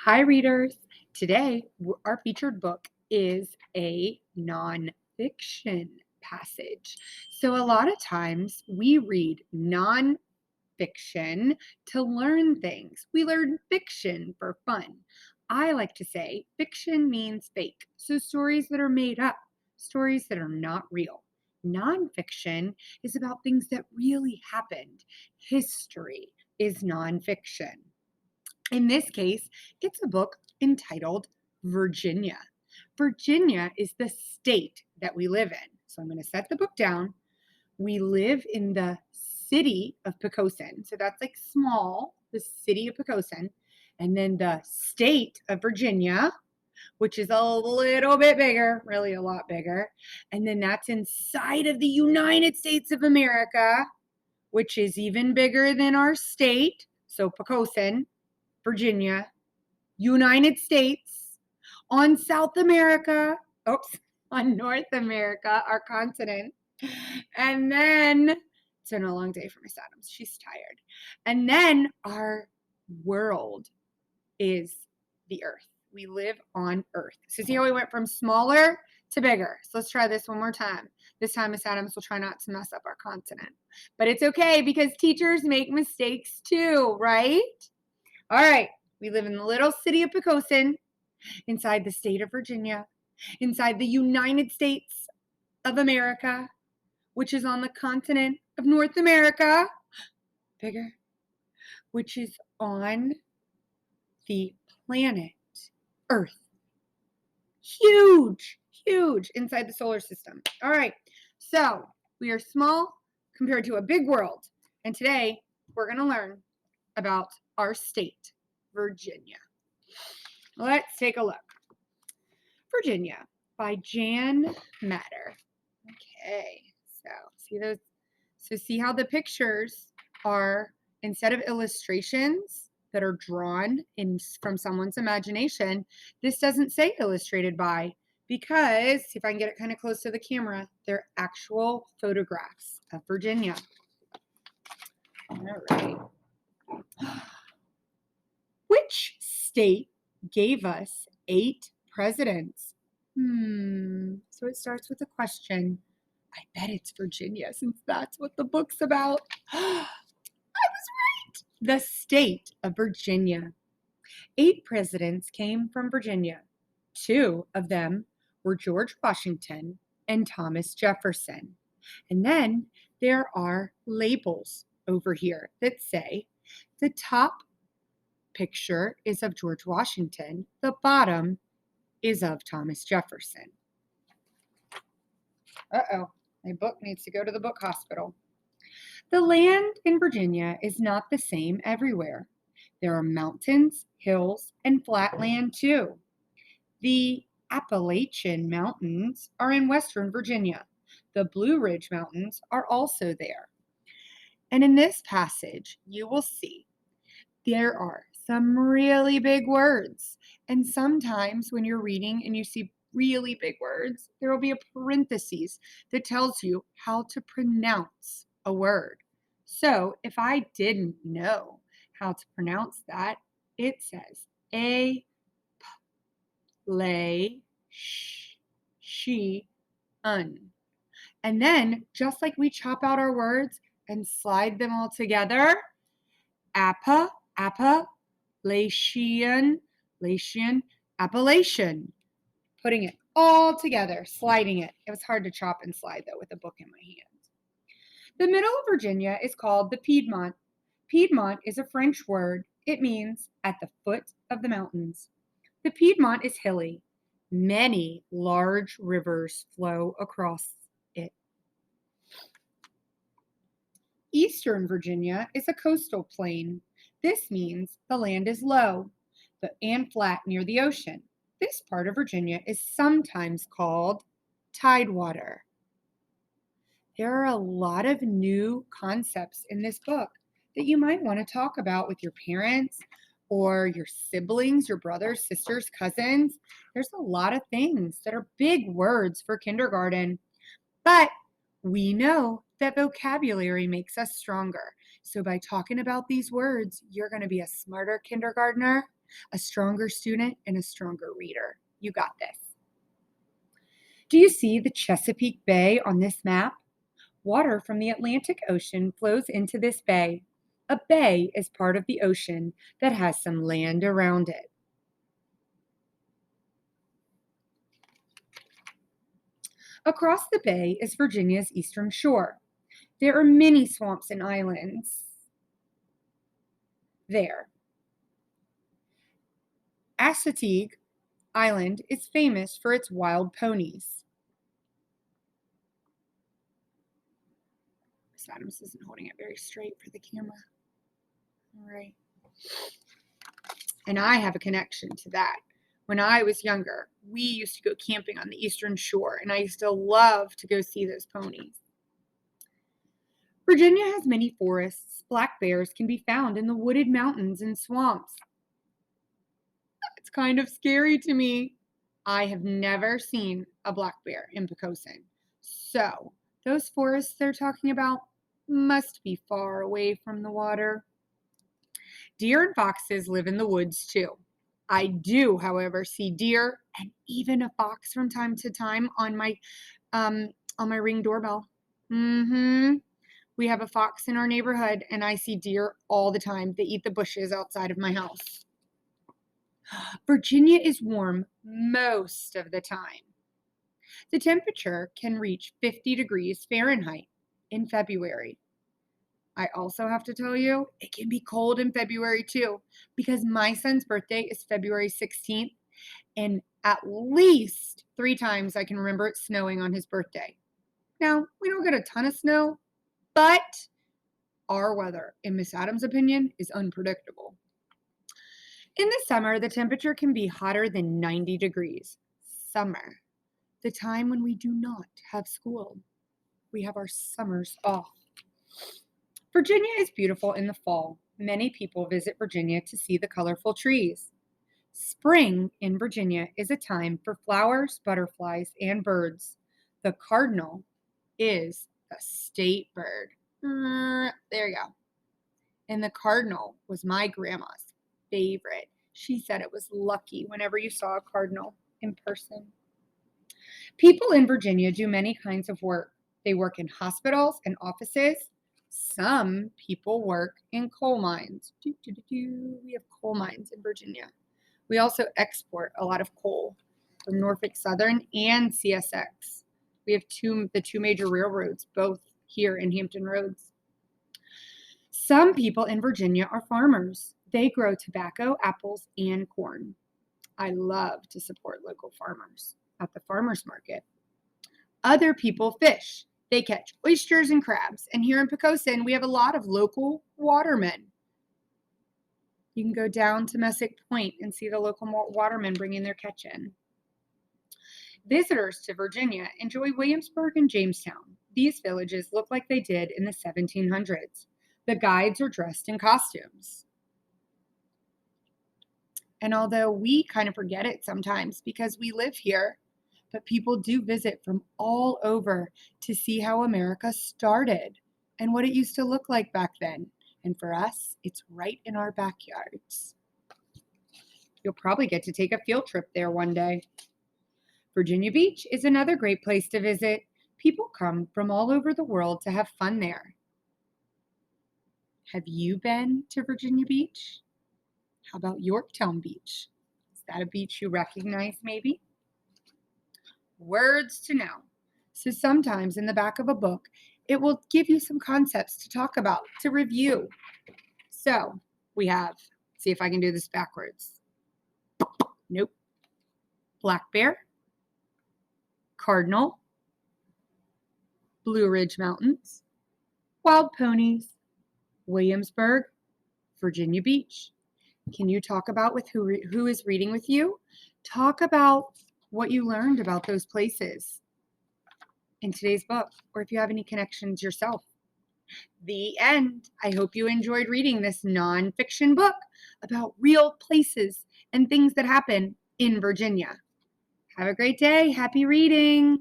Hi, readers. Today, our featured book is a nonfiction passage. So, a lot of times we read nonfiction to learn things. We learn fiction for fun. I like to say fiction means fake. So, stories that are made up, stories that are not real. Nonfiction is about things that really happened. History is nonfiction. In this case, it's a book entitled Virginia. Virginia is the state that we live in. So I'm going to set the book down. We live in the city of Poquoson. So that's like small, the city of Poquoson. And then the state of Virginia, which is a little bit bigger, really a lot bigger. And then that's inside of the United States of America, which is even bigger than our state. So Poquoson, Virginia, United States, on South America, on North America, our continent. And then it's been a long day for Miss Adams. She's tired. And then our world is the earth. We live on earth. So see how we went from smaller to bigger. So let's try this one more time. This time Miss Adams will try not to mess up our continent. But it's okay because teachers make mistakes too, right? All right. We live in the little city of Poquoson, inside the state of Virginia, inside the United States of America, which is on the continent of North America, bigger, which is on the planet Earth. Huge, huge inside the solar system. All right. So we are small compared to a big world. And today we're going to learn about our state, Virginia. Let's take a look. Virginia by Jan Matter. Okay, so see those? So see how the pictures are, instead of illustrations that are drawn in from someone's imagination, this doesn't say illustrated by, because see if I can get it kind of close to the camera, they're actual photographs of Virginia. All right. Which state gave us 8 presidents? So it starts with a question. I bet it's Virginia, since that's what the book's about. I was right. The state of Virginia. 8 presidents came from Virginia. 2 of them were George Washington and Thomas Jefferson. And then there are labels over here that say the top picture is of George Washington, the bottom is of Thomas Jefferson. Uh-oh, my book needs to go to the book hospital. The land in Virginia is not the same everywhere. There are mountains, hills, and flat land too. The Appalachian Mountains are in western Virginia. The Blue Ridge Mountains are also there. And in this passage, you will see there are some really big words. And sometimes when you're reading and you see really big words, there will be a parenthesis that tells you how to pronounce a word. So if I didn't know how to pronounce that, it says a, lay, she, un. And then just like we chop out our words and slide them all together, Appalachian, Appalachian. Putting it all together, sliding it. It was hard to chop and slide, though, with a book in my hand. The middle of Virginia is called the Piedmont. Piedmont is a French word. It means at the foot of the mountains. The Piedmont is hilly. Many large rivers flow across it. Eastern Virginia is a coastal plain. This means the land is low and flat near the ocean. This part of Virginia is sometimes called tidewater. There are a lot of new concepts in this book that you might want to talk about with your parents or your siblings, your brothers, sisters, cousins. There's a lot of things that are big words for kindergarten, but we know that vocabulary makes us stronger. So by talking about these words, you're going to be a smarter kindergartner A stronger student and a stronger reader. You got this. Do you see the Chesapeake Bay on this map? Water from the Atlantic Ocean flows into this bay. A bay is part of the ocean that has some land around it. Across the bay is Virginia's eastern shore. There are many swamps and islands there. Assateague Island is famous for its wild ponies. Miss Adams isn't holding it very straight for the camera. All right. And I have a connection to that. When I was younger, we used to go camping on the eastern shore, and I used to love to go see those ponies. Virginia has many forests. Black bears can be found in the wooded mountains and swamps. It's kind of scary to me. I have never seen a black bear in Poquoson. So, those forests they're talking about must be far away from the water. Deer and foxes live in the woods too. I do, however, see deer and even a fox from time to time on my Ring doorbell. We have a fox in our neighborhood, and I see deer all the time. They eat the bushes outside of my house. Virginia is warm most of the time. The temperature can reach 50 degrees Fahrenheit in February. I also have to tell you, it can be cold in February too, because my son's birthday is February 16th, and at least 3 times I can remember it snowing on his birthday. Now, we don't get a ton of snow, but our weather, in Miss Adams' opinion, is unpredictable. In the summer, the temperature can be hotter than 90 degrees. Summer, the time when we do not have school. We have our summers off. Virginia is beautiful in the fall. Many people visit Virginia to see the colorful trees. Spring in Virginia is a time for flowers, butterflies, and birds. The cardinal is the state bird. There you go. And the cardinal was my grandma's favorite. She said it was lucky whenever you saw a cardinal in person. People in Virginia do many kinds of work. They work in hospitals and offices. Some people work in coal mines. We have coal mines in Virginia. We also export a lot of coal from Norfolk Southern and CSX. We have the two major railroads, both here in Hampton Roads. Some people in Virginia are farmers. They grow tobacco, apples, and corn. I love to support local farmers at the farmers market. Other people fish. They catch oysters and crabs. And here in Poquoson, we have a lot of local watermen. You can go down to Messick Point and see the local watermen bringing their catch in. Visitors to Virginia enjoy Williamsburg and Jamestown. These villages look like they did in the 1700s. The guides are dressed in costumes. And although we kind of forget it sometimes because we live here, but people do visit from all over to see how America started and what it used to look like back then. And for us, it's right in our backyards. You'll probably get to take a field trip there one day. Virginia Beach is another great place to visit. People come from all over the world to have fun there. Have you been to Virginia Beach? How about Yorktown Beach? Is that a beach you recognize maybe? Words to know. So sometimes in the back of a book, it will give you some concepts to talk about, to review. So we have, see if I can do this backwards. Nope. Black bear, cardinal, Blue Ridge Mountains, wild ponies, Williamsburg, Virginia Beach. Can you talk about with who is reading with you? Talk about what you learned about those places in today's book, or if you have any connections yourself. The end. I hope you enjoyed reading this nonfiction book about real places and things that happen in Virginia. Have a great day. Happy reading.